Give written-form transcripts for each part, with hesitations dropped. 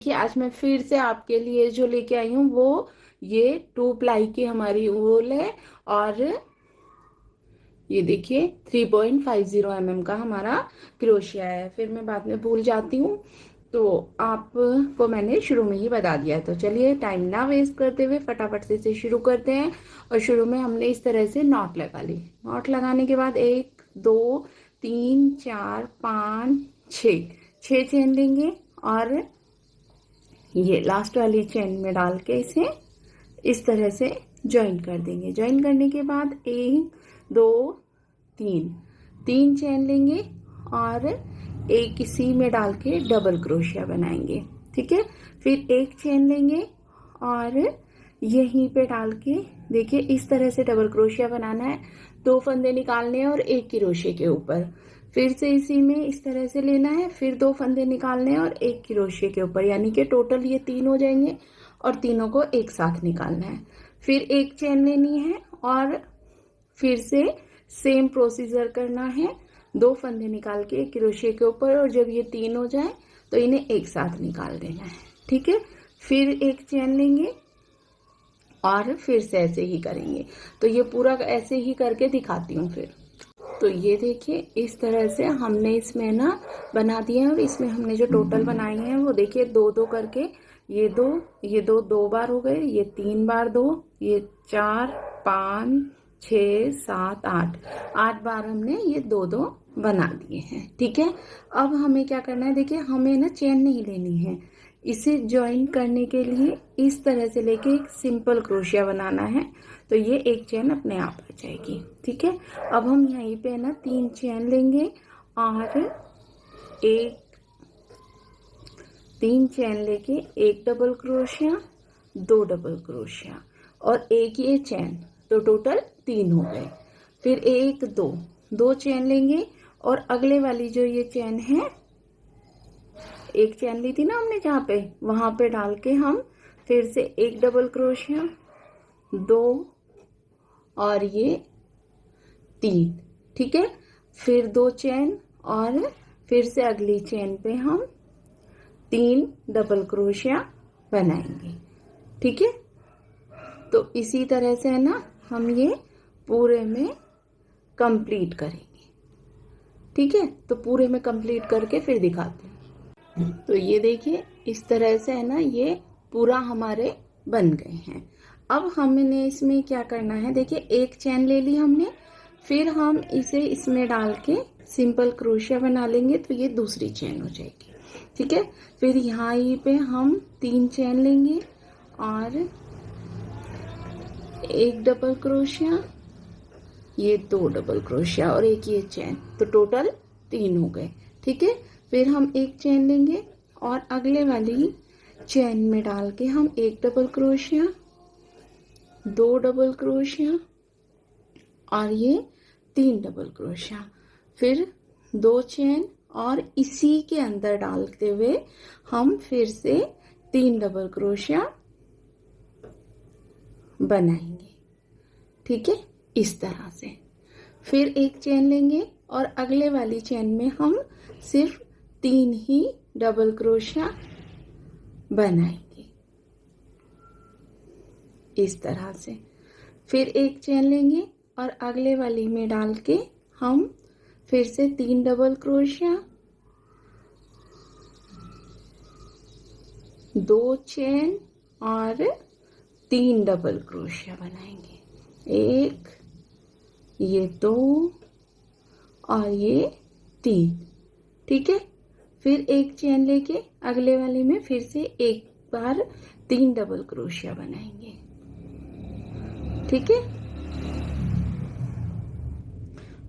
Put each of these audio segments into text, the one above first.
कि आज मैं फिर से आपके लिए जो लेके आई हूँ वो ये 2 प्लाई की हमारी वूल है और ये देखिए 3.50 mm का हमारा क्रोशिया है। फिर मैं बाद में भूल जाती हूँ, तो आपको मैंने शुरू में ही बता दिया है। तो चलिए टाइम ना वेस्ट करते हुए फटाफट से इसे शुरू करते हैं। और शुरू में हमने इस तरह से नॉट लगा ली। नॉट लगाने के बाद 1 2 3 4 5 6 चेन लेंगे और ये लास्ट वाली चेन में डाल के इसे इस तरह से ज्वाइन कर देंगे। ज्वाइन करने के बाद 1 2 3 चेन लेंगे और एक इसी में डाल के डबल क्रोशिया बनाएंगे। ठीक है, फिर एक चेन लेंगे और यहीं पे डाल के देखिए इस तरह से डबल क्रोशिया बनाना है। 2 फंदे निकालने हैं और एक क्रोशिया के ऊपर फिर से इसी में इस तरह से लेना है। फिर 2 फंदे निकालने हैं और एक क्रोशिया के ऊपर, यानी कि टोटल ये 3 हो जाएंगे और तीनों को एक साथ निकालना है। फिर एक चेन लेनी है और फिर से सेम प्रोसीजर करना है। 2 फंदे निकाल के एक क्रोशिया के ऊपर और जब ये 3 हो जाए तो इन्हें एक साथ निकाल देना है। ठीक है, फिर एक चेन लेंगे और फिर से ऐसे ही करेंगे। तो ये पूरा ऐसे ही करके दिखाती हूँ फिर। तो ये देखिए इस तरह से हमने इसमें ना बना दिया है और इसमें हमने जो टोटल बनाए हैं वो देखिए 2 करके ये 2 बार हो गए, ये 3 बार 2, ये 4 5 6 7 8 बार हमने ये 2 बना दिए हैं। ठीक है, अब हमें क्या करना है, देखिए हमें ना चेन नहीं लेनी है। इसे ज्वाइन करने के लिए इस तरह से लेके एक सिंपल क्रोशिया बनाना है, तो ये एक चेन अपने आप आ जाएगी। ठीक है, अब हम यहीं पे ना 3 चेन लेंगे और 3 चेन लेके एक डबल क्रोशिया 2 डबल क्रोशिया और एक ये चेन, तो टोटल 3 हो गए। फिर 1 2 चेन लेंगे और अगले वाली जो ये चेन है, एक चेन ली थी ना हमने जहाँ पे, वहां पे डाल के हम फिर से एक डबल क्रोशिया 2 और ये 3। ठीक है, फिर 2 चेन और फिर से अगली चेन पे हम 3 डबल क्रोशिया बनाएंगे। ठीक है, तो इसी तरह से है ना हम ये पूरे में कंप्लीट करेंगे। ठीक है, तो पूरे में कंप्लीट करके फिर दिखाते हैं। तो ये देखिए इस तरह से है ना ये पूरा हमारे बन गए हैं। अब हमने इसमें क्या करना है, देखिए एक चेन ले ली हमने, फिर हम इसे इसमें डाल के सिंपल क्रोशिया बना लेंगे, तो ये दूसरी चेन हो जाएगी। ठीक है, फिर यहाँ पे हम 3 चेन लेंगे और एक डबल क्रोशिया, ये 2 डबल क्रोशिया और एक ये चेन, तो टोटल 3 हो गए। ठीक है, फिर हम एक चेन लेंगे और अगले वाली चेन में डाल के हम एक डबल क्रोशिया 2 डबल क्रोशिया और ये 3 डबल क्रोशिया, फिर 2 चेन और इसी के अंदर डालते हुए हम फिर से 3 डबल क्रोशिया बनाएंगे। ठीक है, इस तरह से फिर एक चेन लेंगे और अगले वाली चेन में हम सिर्फ 3 ही डबल क्रोशिया बनाएंगे इस तरह से। फिर एक चेन लेंगे और अगले वाली में डाल के हम फिर से 3 डबल क्रोशिया 2 चेन और 3 डबल क्रोशिया बनाएंगे। एक, ये 2 और ये 3। ठीक है, फिर एक चेन लेके अगले वाले में फिर से एक बार 3 डबल क्रोशिया बनाएंगे। ठीक है,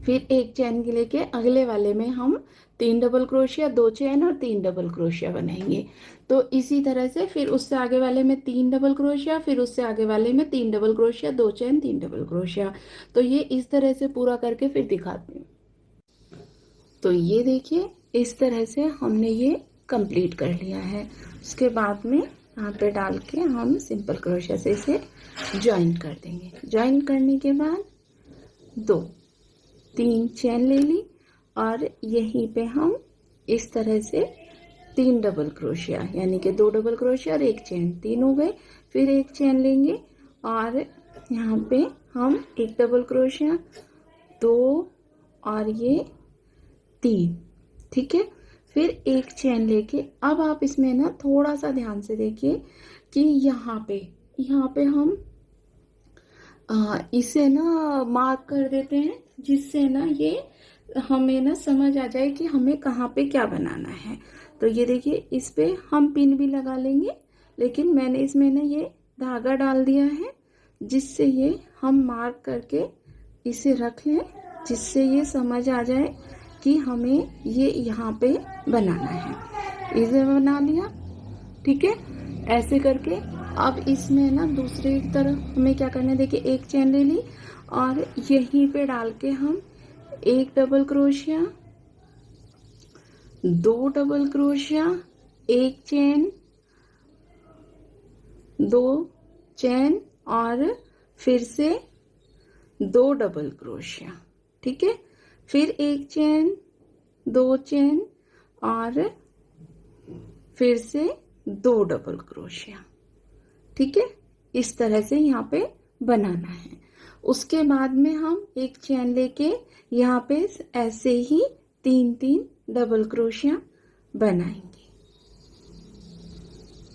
फिर एक चेन लेके अगले वाले में हम 3 डबल क्रोशिया 2 चेन और 3 डबल क्रोशिया बनाएंगे। तो इसी तरह से फिर उससे आगे वाले में 3 डबल क्रोशिया, फिर उससे आगे वाले में 3 double crochet 2 chain 3 double crochet. तो ये इस तरह से पूरा करके फिर दिखाती हूँ। तो ये देखिए इस तरह से हमने ये कंप्लीट कर लिया है। उसके बाद में यहाँ पे डाल के हम सिंपल क्रोशिया से इसे ज्वाइन कर देंगे। ज्वाइन करने के बाद 2 3 चेन ले ली और यहीं पे हम इस तरह से 3 डबल क्रोशिया, यानी कि 2 डबल क्रोशिया और 1 चेन, 3 हो गए। फिर 1 चेन लेंगे और यहाँ पे हम 1 डबल क्रोशिया, 2 और ये 3, ठीक है। फिर 1 चेन लेके अब आप इसमें ना थोड़ा सा ध्यान से देखिए कि यहाँ पे हम इसे ना मार्क कर देते हैं, जिससे ना ये हमें ना समझ आ जाए कि हमें कहाँ पे क्या बनाना है। तो ये देखिए, इस पे हम पिन भी लगा लेंगे, लेकिन मैंने इसमें ना ये धागा डाल दिया है, जिससे ये हम मार्क करके इसे रख लें, जिससे ये समझ आ जाए कि हमें ये यहाँ पे बनाना है। इसे बना लिया, ठीक है। ऐसे करके अब इसमें ना दूसरी तरफ हमें क्या करना है, देखिए 1 चेन ले ली और यहीं पे डाल के हम 1 double crochet, 2 double crochet, 1 chain, 2 chain और फिर से 2 डबल क्रोशिया, ठीक है। फिर 1 चेन, 2 चेन और फिर से 2 डबल क्रोशिया, ठीक है। इस तरह से यहाँ पे बनाना है। उसके बाद में हम 1 चेन लेके यहाँ पे ऐसे ही 3-3 डबल क्रोशिया बनाएंगे,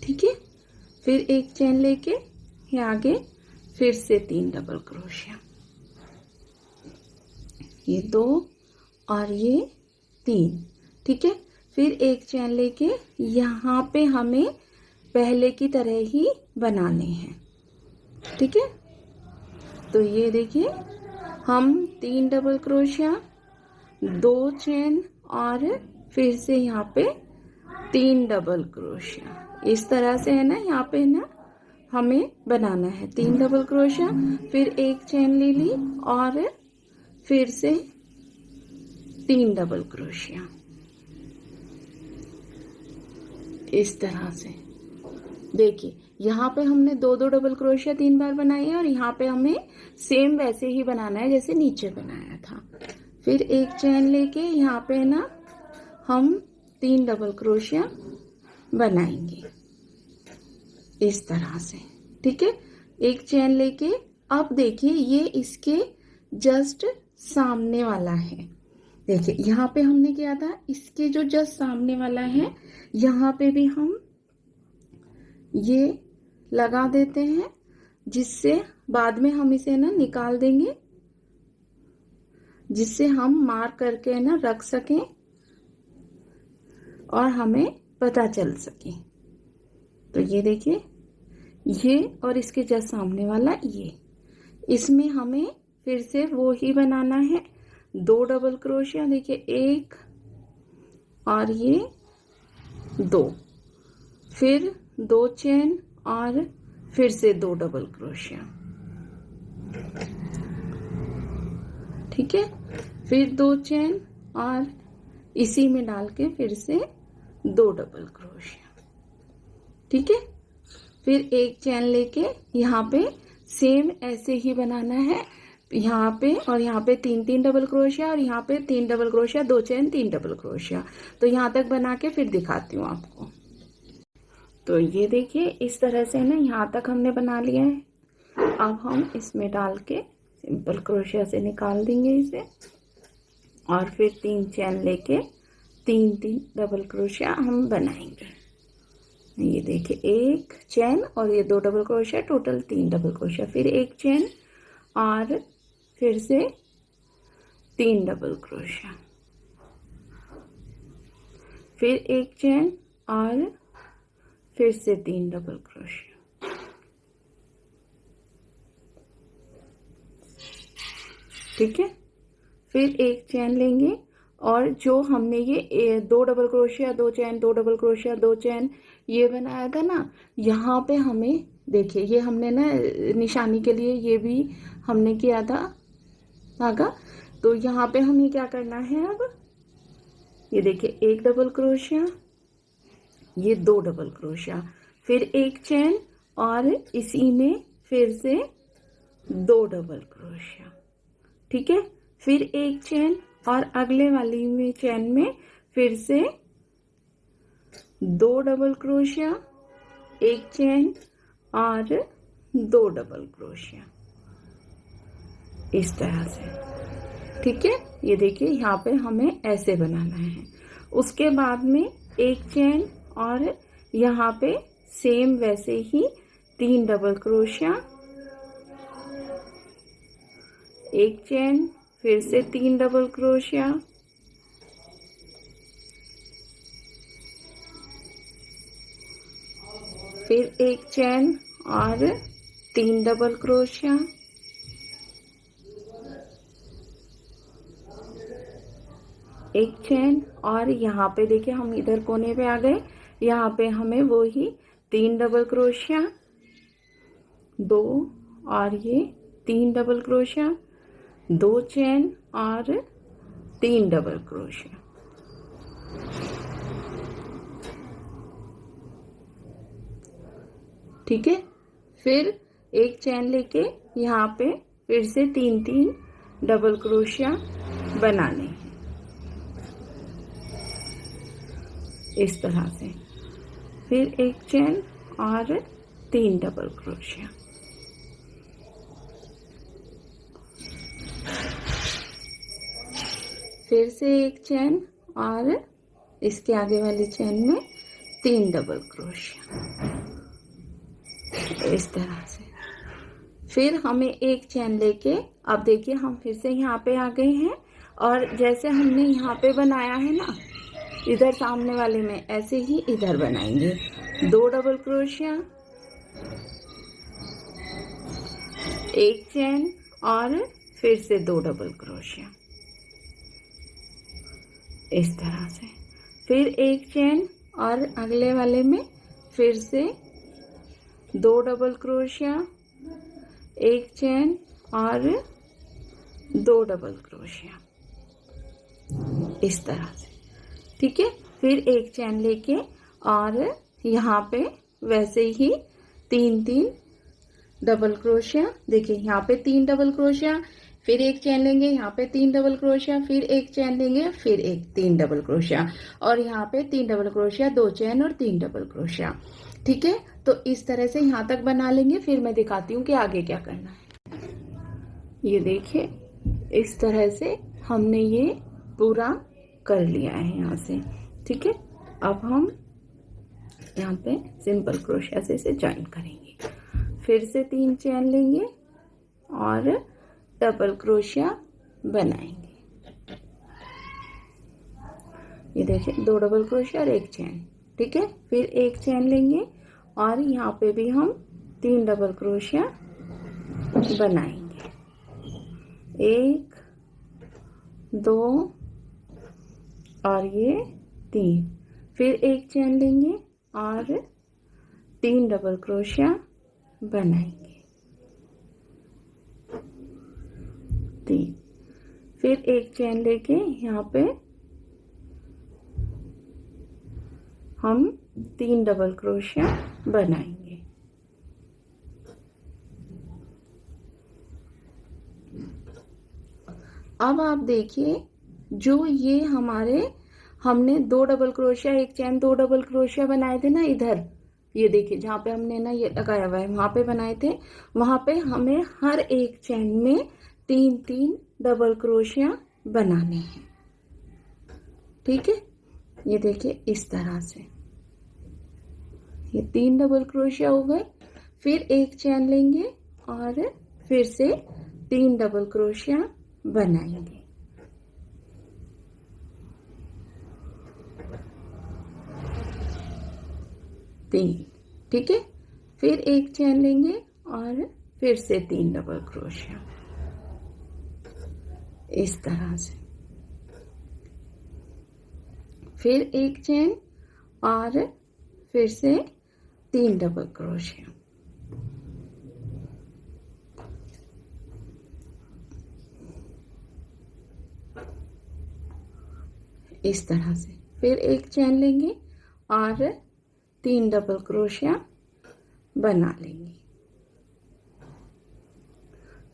ठीक है। फिर 1 चेन लेके ये आगे फिर से 3 डबल क्रोशिया, ये 2 और ये 3, ठीक है। फिर 1 चेन लेके यहाँ पे हमें पहले की तरह ही बनाने हैं, ठीक है। तो ये देखिए, हम 3 डबल क्रोशिया, 2 चेन और फिर से यहाँ पे 3 डबल क्रोशिया, इस तरह से है ना, यहाँ पे ना हमें बनाना है। 3 डबल क्रोशिया, फिर 1 चेन ले ली और फिर से 3 डबल क्रोशिया, इस तरह से। देखिए, यहाँ पे हमने 2-2 डबल क्रोशिया 3 बार बनाई है और यहाँ पे हमें सेम वैसे ही बनाना है जैसे नीचे बनाया था। फिर 1 चेन लेके यहाँ पे ना हम 3 डबल क्रोशिया बनाएंगे, इस तरह से, ठीक है। 1 चेन लेके अब देखिए, ये इसके जस्ट सामने वाला है। देखिए, यहाँ पे हमने किया था, इसके जो जस्ट सामने वाला है यहाँ पे भी हम ये लगा देते हैं, जिससे बाद में हम इसे ना निकाल देंगे, जिससे हम मार्क करके ना रख सकें और हमें पता चल सके। तो ये देखिए, ये और इसके जस्ट सामने वाला ये, इसमें हमें फिर से वो ही बनाना है। 2 डबल क्रोशिया, देखिए 1 और ये 2, फिर 2 चेन और फिर से 2 डबल क्रोशिया, ठीक है। फिर 2 चेन और इसी में डाल के फिर से 2 डबल क्रोशिया, ठीक है। फिर 1 चेन लेके यहाँ पे सेम ऐसे ही बनाना है, यहाँ पे और यहाँ पे 3-3 डबल क्रोशिया और यहाँ पे 3 double crochet, 2 chain, 3 double crochet. तो यहाँ तक बना के फिर दिखाती हूँ आपको। तो ये देखिए, इस तरह से ना यहाँ तक हमने बना लिया है। अब हम इसमें डाल के सिंपल क्रोशिया से निकाल देंगे इसे और फिर 3 चेन लेके 3-3 डबल क्रोशिया हम बनाएंगे। ये देखिए, 1 चेन और ये 2 double crochet, total 3 double crochet, फिर 1 चेन और फिर से 3 डबल क्रोशिया, फिर 1 चेन और फिर से 3 डबल क्रोशिया, ठीक है। फिर 1 चेन लेंगे और जो हमने ये 2 double crochet, 2 chain, 2 double crochet, 2 chain ये बनाया था ना, यहाँ पे हमें देखिए, ये हमने ना निशानी के लिए ये भी हमने किया था धागा। तो यहाँ पे हमें क्या करना है, अब ये देखिए, 1 डबल क्रोशिया, ये 2 डबल क्रोशिया, फिर 1 चेन और इसी में फिर से 2 डबल क्रोशिया, ठीक है। फिर 1 चेन और अगले वाली में चेन में फिर से 2 डबल क्रोशिया, एक चेन और 2 डबल क्रोशिया, इस तरह से। ठीक है, ये देखिए यहाँ पे हमें ऐसे बनाना है। उसके बाद में एक चेन और यहाँ पे सेम वैसे ही 3 डबल क्रोशिया, एक चेन, फिर से 3 डबल क्रोशिया, फिर एक चेन और 3 डबल क्रोशिया, एक चेन, और यहाँ पे देखिए हम इधर कोने पे आ गए, यहाँ पे हमें वो ही 3 डबल क्रोशिया, 2 और ये 3 डबल क्रोशिया, 2 चेन और 3 डबल क्रोशिया। ठीक है, फिर एक चैन लेके यहाँ पे फिर से 3 डबल क्रोशिया बनाने हैं, इस तरह से। फिर एक चैन और 3 डबल क्रोशिया, फिर से एक चैन और इसके आगे वाली चैन में 3 डबल क्रोशिया, इस तरह से। फिर हमें एक चैन लेके, अब देखिए हम फिर से यहाँ पे आ गए हैं, और जैसे हमने यहाँ पे बनाया है ना इधर सामने वाले में, ऐसे ही इधर बनाएंगे। 2 डबल क्रोशिया, एक चैन और फिर से 2 डबल क्रोशिया, इस तरह से। फिर एक चैन और अगले वाले में फिर से 2 डबल क्रोशिया, एक चैन और 2 डबल क्रोशिया, इस तरह से। ठीक है, फिर एक चैन लेके और यहाँ पे वैसे ही 3 डबल क्रोशिया, देखिए यहाँ पे 3 डबल क्रोशिया, फिर एक चैन लेंगे, यहाँ पे 3 डबल क्रोशिया, फिर एक चैन लेंगे, फिर एक 3 डबल क्रोशिया, और यहाँ पे 3 डबल क्रोशिया, 2 चैन और 3 डबल क्रोशिया। ठीक है, तो इस तरह से यहाँ तक बना लेंगे, फिर मैं दिखाती हूँ कि आगे क्या करना है। ये देखिए इस तरह से हमने ये पूरा कर लिया है यहाँ से। ठीक है, अब हम यहाँ पे सिंपल क्रोशिया से इसे ज्वाइन करेंगे। फिर से 3 चैन लेंगे और डबल क्रोशिया बनाएंगे। ये देखिए 2 डबल क्रोशिया और एक चैन। ठीक है, फिर एक चैन लेंगे और यहाँ पे भी हम 3 डबल क्रोशिया बनाएंगे। 1 2 और ये 3, फिर एक चैन लेंगे और 3 डबल क्रोशिया बनाएंगे। 3, फिर एक चैन लेके यहाँ पे हम 3 डबल क्रोशिया बनाएंगे। अब आप देखिए जो ये हमने 2 डबल क्रोशिया, एक चैन, 2 डबल क्रोशिया बनाए थे ना इधर, ये देखिए जहाँ पे हमने ना ये लगाया हुआ है वहां पे बनाए थे, वहां पे हमें हर एक चैन में 3 डबल क्रोशिया बनाने हैं। ठीक है, ये देखिए इस तरह से ये 3 डबल क्रोशिया हो गए। फिर एक चैन लेंगे और फिर से 3 डबल क्रोशिया बनाएंगे। ठीक है, फिर एक चैन लेंगे और फिर से 3 डबल क्रोशिया, इस तरह से। फिर एक चैन और फिर से 3 डबल क्रोशिया, इस तरह से। फिर एक चैन लेंगे और 3 डबल क्रोशिया बना लेंगे।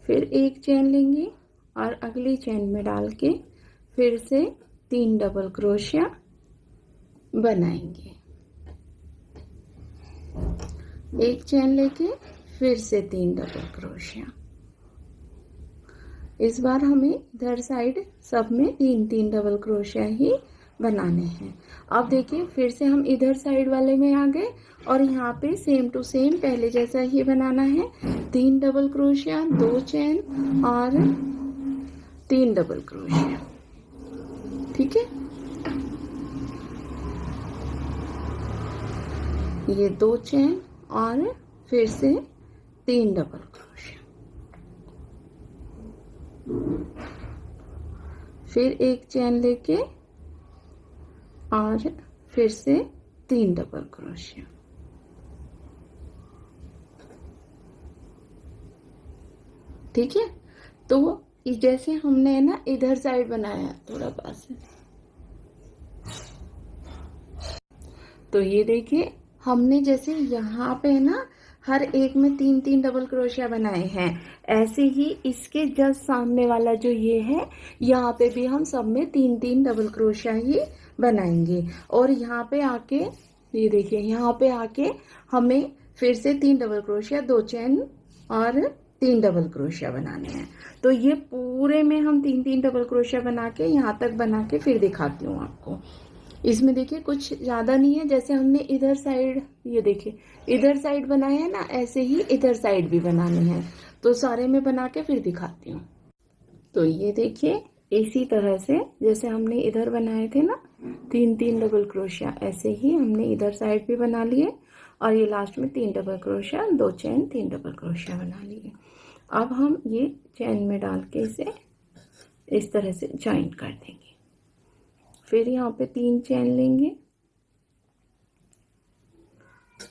फिर एक चैन लेंगे और अगली चैन में डाल के फिर से 3 डबल क्रोशिया बनाएंगे। एक चेन लेके फिर से 3 डबल क्रोशिया। इस बार हमें इधर साइड सब में 3 डबल क्रोशिया ही बनाने हैं। अब देखिए फिर से हम इधर साइड वाले में आ गए और यहाँ पे सेम टू सेम पहले जैसा ही बनाना है। 3 डबल क्रोशिया, 2 चेन और 3 डबल क्रोशिया। ठीक है, ये 2 चेन और फिर से 3 डबल क्रोशिया, फिर एक चेन लेके और फिर से 3 डबल क्रोशिया। ठीक है, तो जैसे हमने ना इधर साइड बनाया थोड़ा पास है, तो ये देखिए हमने जैसे यहाँ पे ना हर एक में 3 डबल क्रोशिया बनाए हैं, ऐसे ही इसके जस्ट सामने वाला जो ये है यहाँ पे भी हम सब में 3 डबल क्रोशिया ही बनाएंगे। और यहाँ पे आके ये देखिए यहाँ पे आके हमें फिर से 3 डबल क्रोशिया, 2 चेन और 3 डबल क्रोशिया बनाने हैं। तो ये पूरे में हम 3 डबल क्रोशिया बना के यहाँ तक बना के फिर दिखाती हूँ आपको। इसमें देखिए कुछ ज़्यादा नहीं है, जैसे हमने इधर साइड ये देखिए इधर साइड बनाया है ना, ऐसे ही इधर साइड भी बनाने हैं। तो सारे में बना के फिर दिखाती हूँ। तो ये देखिए इसी तरह से जैसे हमने इधर बनाए थे ना 3 डबल क्रोशिया, ऐसे ही हमने इधर साइड भी बना लिए और ये लास्ट में 3 double crochet, 2 chain, 3 double crochet बना लिए। अब हम ये चेन में डाल के इसे इस तरह से जॉइंट कर देंगे। फिर यहाँ पे 3 चेन लेंगे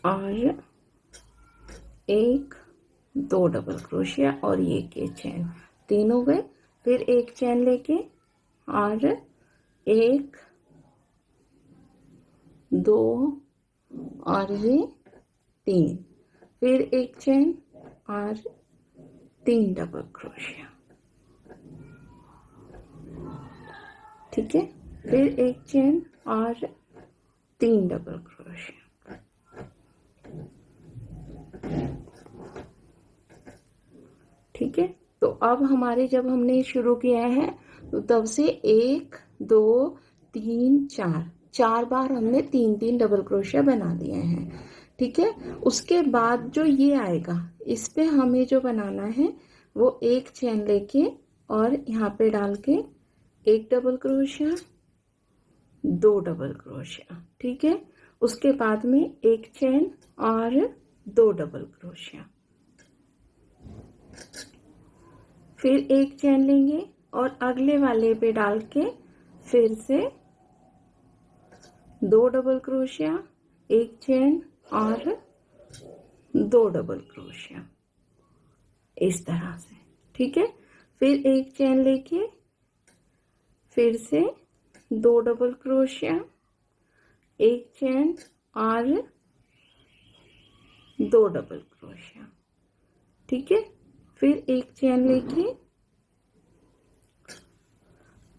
और 1 2 डबल क्रोशिया और ये के चेन, 3 हो गए। फिर एक चेन लेके और 1 2 और ये 3, फिर एक चेन और 3 डबल क्रोशिया। ठीक है, फिर एक चेन और 3 डबल क्रोशिया। ठीक है, तो अब हमारे जब हमने शुरू किया है तो तब से 1 2 3 4 बार हमने 3 डबल क्रोशिया बना दिए हैं। ठीक है, उसके बाद जो ये आएगा इस पे हमें जो बनाना है वो एक चेन लेके और यहाँ पे डाल के 1 डबल क्रोशिया, 2 डबल क्रोशिया। ठीक है, उसके बाद में एक चेन और 2 डबल क्रोशिया, फिर एक चेन लेंगे और अगले वाले पे डाल के फिर से 2 डबल क्रोशिया, एक चेन और 2 डबल क्रोशिया, इस तरह से। ठीक है, फिर एक चेन लेके फिर से 2 डबल क्रोशिया, एक चेन और 2 डबल क्रोशिया। ठीक है, फिर एक चेन लेके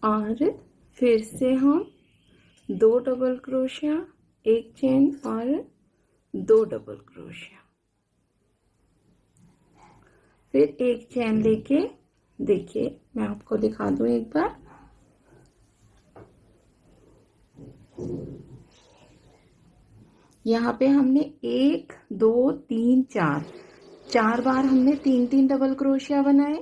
और फिर से हम 2 डबल क्रोशिया, एक चेन और 2 डबल क्रोशिया, फिर एक चेन लेके देखिए मैं आपको दिखा दूं एक बार। यहाँ पे हमने 1 2 3 4 बार हमने 3 डबल क्रोशिया बनाए,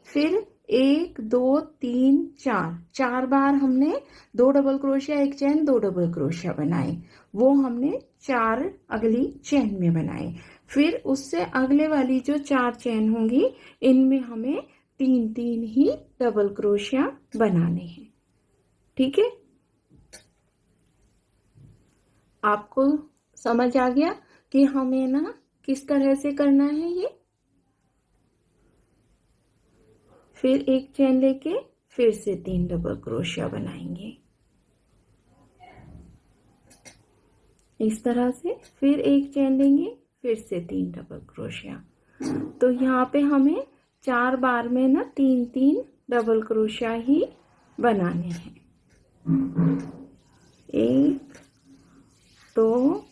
फिर 1 2 3 4 बार हमने 2 डबल क्रोशिया, एक चेन, 2 डबल क्रोशिया बनाए, वो हमने 4 अगली चेन में बनाए। फिर उससे अगले वाली जो 4 चेन होंगी इनमें हमें 3 ही डबल क्रोशिया बनाने हैं। ठीक है, आपको समझ आ गया कि हमें ना किस तरह से करना है ये। फिर एक चेन लेके फिर से 3 डबल क्रोशिया बनाएंगे इस तरह से, फिर एक चेन लेंगे फिर से 3 डबल क्रोशिया। तो यहाँ पे हमें 4 बार में ना 3 डबल क्रोशिया ही बनाने हैं। 1 2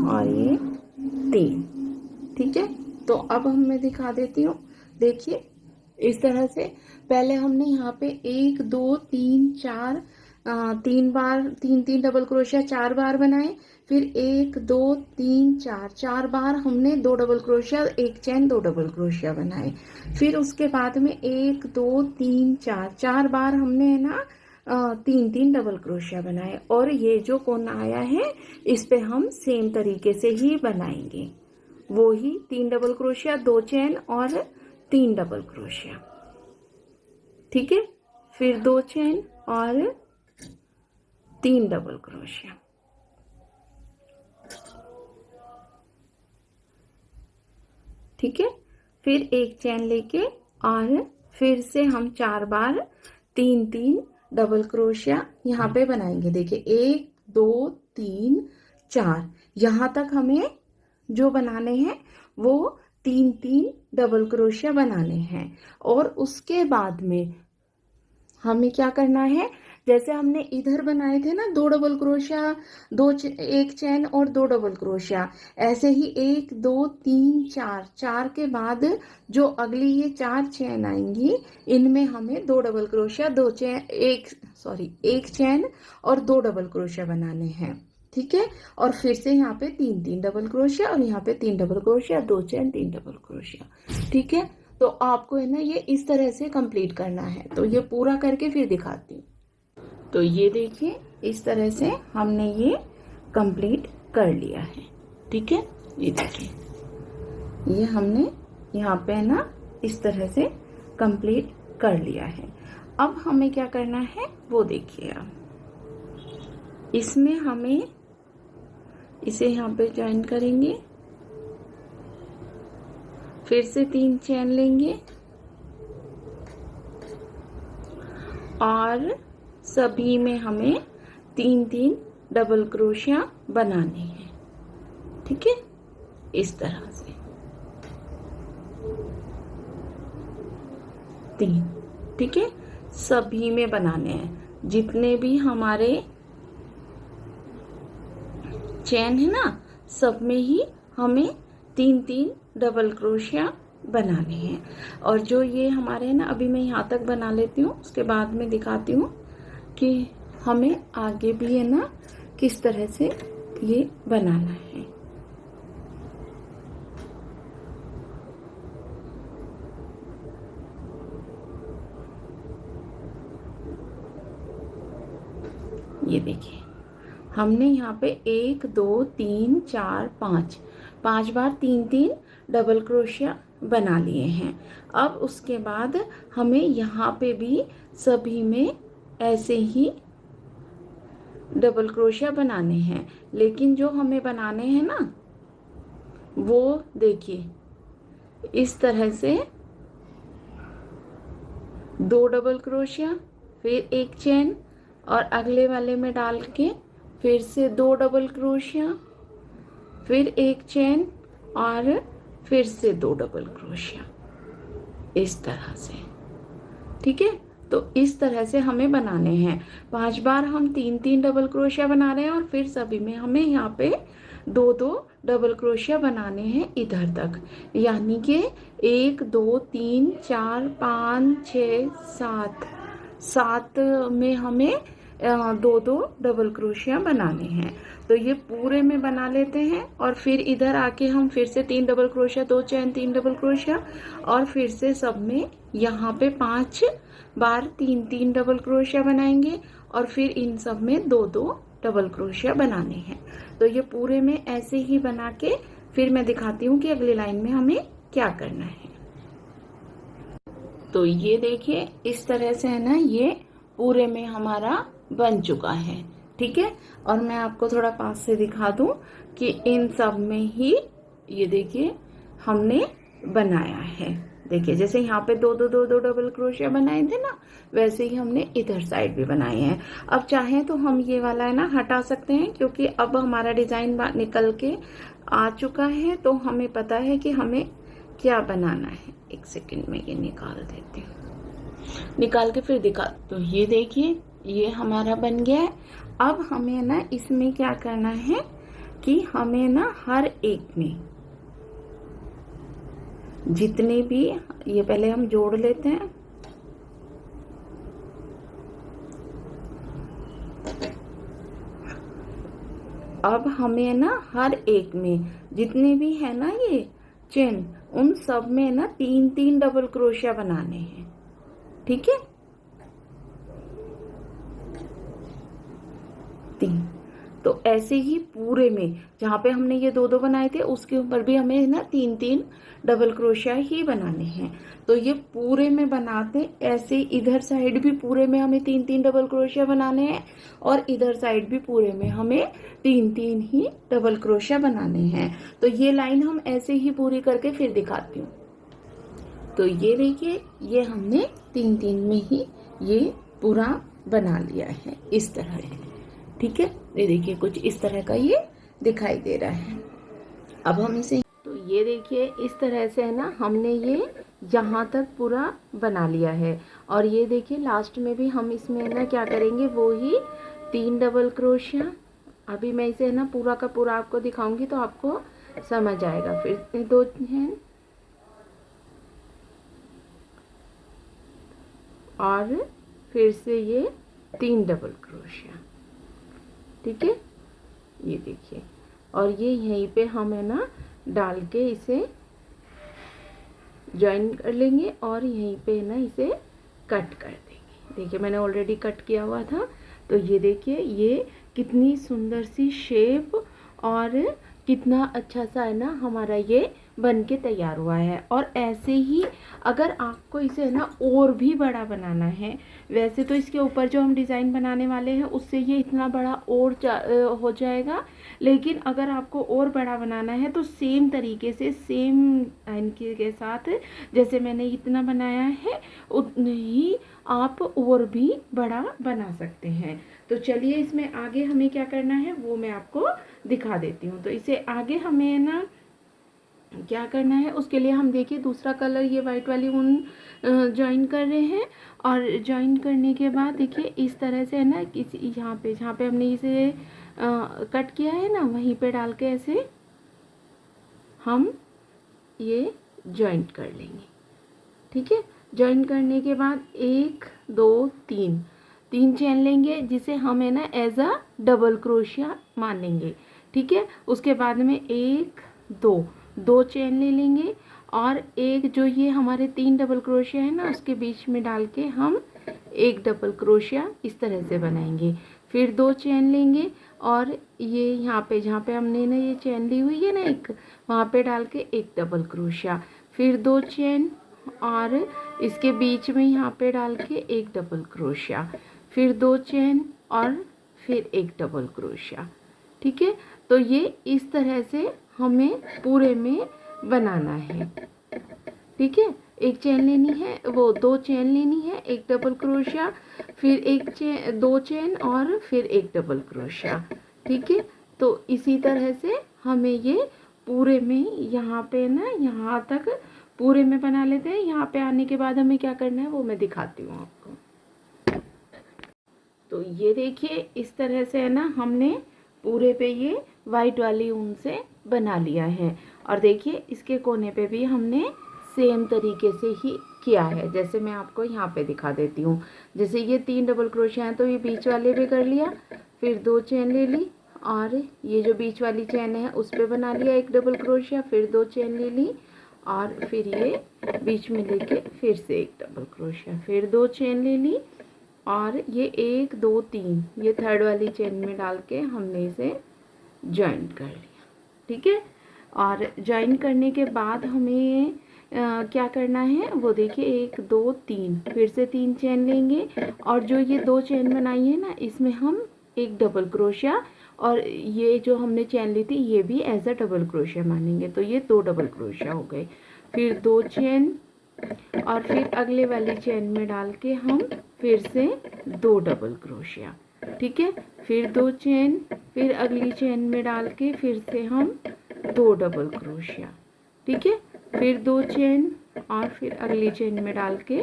और ये 3। ठीक है, तो अब मैं दिखा देती हूँ। देखिए इस तरह से पहले हमने यहाँ पे 1 2 3 4 3 बार 3 3 डबल क्रोशिया 4 बार बनाए। फिर 1 2 3 4 4 बार हमने 2 डबल क्रोशिया 1 चैन 2 डबल क्रोशिया बनाए। फिर उसके बाद में 1 2 3 4 4 बार हमने है ना 3 3 डबल क्रोशिया बनाए। और ये जो कोना आया है इस पे हम सेम तरीके से ही बनाएंगे, वो ही 3 डबल क्रोशिया 2 चैन और 3 डबल क्रोशिया। ठीक है, फिर 2 चैन और 3 डबल क्रोशिया। ठीक है, फिर 1 चैन लेके और फिर से हम 4 बार 3 3 डबल क्रोशिया यहाँ पे बनाएंगे। देखिए 1 2 3 4 यहाँ तक हमें जो बनाने हैं वो 3 3 डबल क्रोशिया बनाने हैं। और उसके बाद में हमें क्या करना है, जैसे हमने इधर बनाए थे ना 2 डबल क्रोशिया 1 चैन और 2 डबल क्रोशिया, ऐसे ही 1 2 3 4 4 के बाद जो अगली ये 4 चैन आएंगी इनमें हमें 2 डबल क्रोशिया 2 चैन 1 चैन और 2 डबल क्रोशिया बनाने हैं। ठीक है, और फिर से यहाँ पे 3 3 डबल क्रोशिया और यहाँ पे 3 डबल क्रोशिया 2 चैन 3 डबल क्रोशिया। ठीक है, तो आपको है ना ये इस तरह से कंप्लीट करना है। तो ये पूरा करके फिर दिखाती हूँ। तो ये देखिए इस तरह से हमने ये कंप्लीट कर लिया है। ठीक है, ये देखिए ये हमने यहाँ पे है ना इस तरह से कंप्लीट कर लिया है। अब हमें क्या करना है वो देखिए आप। इसमें हमें इसे यहाँ पे ज्वाइन करेंगे, फिर से 3 चैन लेंगे और सभी में हमें 3 3 डबल क्रोशिया बनाने हैं। ठीक है, इस तरह से 3। ठीक है, सभी में बनाने हैं, जितने भी हमारे चैन है ना सब में ही हमें 3 3 डबल क्रोशिया बनाने हैं। और जो ये हमारे है ना, अभी मैं यहाँ तक बना लेती हूँ, उसके बाद में दिखाती हूँ कि हमें आगे भी है ना किस तरह से ये बनाना है। ये देखिए हमने यहाँ पे 1 2 3 4 5 बार 3 3 डबल क्रोशिया बना लिए हैं। अब उसके बाद हमें यहाँ पे भी सभी में ऐसे ही डबल क्रोशिया बनाने हैं, लेकिन जो हमें बनाने हैं ना वो देखिए इस तरह से 2 डबल क्रोशिया फिर 1 चैन और अगले वाले में डाल के फिर से 2 डबल क्रोशिया फिर 1 चैन और फिर से 2 डबल क्रोशिया, इस तरह से। ठीक है, तो इस तरह से हमें बनाने हैं। 5 बार हम 3 3 डबल क्रोशिया बना रहे हैं और फिर सभी में हमें यहाँ पे 2 2 डबल क्रोशिया बनाने हैं इधर तक, यानी कि 1 2 3 4 5 6 7 में हमें 2 2 डबल क्रोशिया बनाने हैं। तो ये पूरे में बना लेते हैं और फिर इधर आके हम फिर से 3 डबल क्रोशिया 2 चैन 3 डबल क्रोशिया और फिर से सब में यहाँ पे 5 बार 3 3 डबल क्रोशिया बनाएंगे और फिर इन सब में 2 2 डबल क्रोशिया बनाने हैं। तो ये पूरे में ऐसे ही बना के फिर मैं दिखाती हूँ कि अगली लाइन में हमें क्या करना है। तो ये देखिए इस तरह से है ना ये पूरे में हमारा बन चुका है। ठीक है, और मैं आपको थोड़ा पास से दिखा दूं कि इन सब में ही ये देखिए हमने बनाया है। देखिए जैसे यहाँ पे 2 2 2 2 डबल क्रोशिया बनाए थे ना, वैसे ही हमने इधर साइड भी बनाए हैं। अब चाहें तो हम ये वाला है ना हटा सकते हैं, क्योंकि अब हमारा डिजाइन निकल के आ चुका है, तो हमें पता है कि हमें क्या बनाना है। एक सेकंड में ये निकाल देती हूँ, निकाल के फिर दिखा। तो ये देखिए ये हमारा बन गया है। अब हमें ना इसमें क्या करना है, कि हमें ना हर एक में जितने भी, ये पहले हम जोड़ लेते हैं, अब हमें ना हर एक में जितने भी है ना ये चेन, उन सब में ना 3-3 डबल क्रोशिया बनाने हैं। ठीक है, 3। तो ऐसे ही पूरे में जहाँ पे हमने ये 2-2 बनाए थे उसके ऊपर भी हमें ना 3-3 डबल क्रोशिया ही बनाने हैं। तो ये पूरे में बनाते ऐसे, इधर साइड भी पूरे में हमें 3-3 डबल क्रोशिया बनाने हैं और इधर साइड भी पूरे में हमें 3-3 ही डबल क्रोशिया बनाने हैं। तो ये लाइन हम ऐसे ही पूरी करके फिर दिखाती हूँ। तो ये देखिए, ये हमने 3-3 में ही ये पूरा बना लिया है, इस तरह है। ठीक है, ये देखिए कुछ इस तरह का ये दिखाई दे रहा है। अब हम इसे, तो ये देखिए इस तरह से है ना, हमने ये यहाँ तक पूरा बना लिया है। और ये देखिए लास्ट में भी हम इसमें ना क्या करेंगे, वो ही 3 डबल क्रोशिया। अभी मैं इसे है ना पूरा का पूरा आपको दिखाऊंगी तो आपको समझ आएगा। फिर 2 हैं और फिर से ये 3 डबल क्रोशिया। ठीक है, ये देखिए, और ये यहीं पे हम है ना डाल के इसे ज्वाइन कर लेंगे और यहीं पे ना इसे कट कर देंगे। देखिए मैंने ऑलरेडी कट किया हुआ था। तो ये देखिए ये कितनी सुंदर सी शेप और कितना अच्छा सा है ना हमारा ये बन के तैयार हुआ है। और ऐसे ही अगर आपको इसे है ना और भी बड़ा बनाना है, वैसे तो इसके ऊपर जो हम डिज़ाइन बनाने वाले हैं उससे ये इतना बड़ा और हो जाएगा, लेकिन अगर आपको और बड़ा बनाना है तो सेम तरीके से सेम लाइन के साथ जैसे मैंने इतना बनाया है उतने ही आप और भी बड़ा बना सकते हैं। तो चलिए इसमें आगे हमें क्या करना है वो मैं आपको दिखा देती हूँ। तो इसे आगे हमें ना क्या करना है, उसके लिए हम देखिए दूसरा कलर ये वाइट वाली ऊन ज्वाइन कर रहे हैं। और ज्वाइन करने के बाद देखिए इस तरह से है ना, किसी यहाँ पे जहाँ पे हमने इसे कट किया है ना वहीं पे डाल के ऐसे हम ये ज्वाइंट कर लेंगे। ठीक है, ज्वाइन करने के बाद 1 2 3 चेन लेंगे जिसे हम है ना एज अ डबल क्रोशिया मानेंगे। ठीक है, उसके बाद में 1 2 चेन ले लेंगे और एक जो ये हमारे 3 डबल क्रोशिया है ना उसके बीच में डाल के हम एक डबल क्रोशिया इस तरह से बनाएंगे। फिर 2 चेन लेंगे और ये यहाँ पे जहाँ पे हमने ना ये चेन ली हुई है ना एक, वहाँ पे डाल के एक डबल क्रोशिया, फिर 2 चेन और इसके बीच में यहाँ पे डाल के एक डबल क्रोशिया, फिर 2 चेन और फिर एक डबल क्रोशिया। ठीक है, तो ये इस तरह से हमें पूरे में बनाना है। ठीक है, एक चेन लेनी है, वो 2 चेन लेनी है, एक डबल क्रोशिया, फिर एक चेन 2 चेन और फिर एक डबल क्रोशिया। ठीक है, तो इसी तरह से हमें ये पूरे में यहाँ पे ना यहाँ तक पूरे में बना लेते हैं। यहाँ पे आने के बाद हमें क्या करना है वो मैं दिखाती हूँ आपको। तो ये देखिए इस तरह से है ना हमने पूरे पे ये वाइट वाली ऊन से बना लिया है। और देखिए इसके कोने पे भी हमने सेम तरीके से ही किया है, जैसे मैं आपको यहाँ पे दिखा देती हूँ। जैसे ये 3 डबल क्रोशिया हैं तो ये बीच वाले पे कर लिया, फिर 2 चेन ले ली और ये जो बीच वाली चेन है उस पर बना लिया एक डबल क्रोशिया, फिर 2 चेन ले ली और फिर ये बीच में लेके फिर से एक डबल क्रोशिया, फिर 2 चेन ले ली और ये 1 2 3 ये थर्ड वाली चेन में डाल के हमने इसे ज्वाइन कर लिया। ठीक है, और ज्वाइन करने के बाद हमें क्या करना है वो देखिए 1 2 3 फिर से 3 चेन लेंगे और जो ये 2 चेन बनाई है ना इसमें हम एक डबल क्रोशिया और ये जो हमने चेन ली थी ये भी एज अ डबल क्रोशिया मानेंगे। तो ये 2 डबल क्रोशिया हो गए, फिर 2 चेन और फिर अगले वाली चेन में डाल के हम फिर से 2 डबल क्रोशिया। ठीक है, फिर 2 चेन, फिर अगली चेन में डाल के फिर से हम 2 डबल क्रोशिया। ठीक है, फिर 2 चेन और फिर अगली चेन में डाल के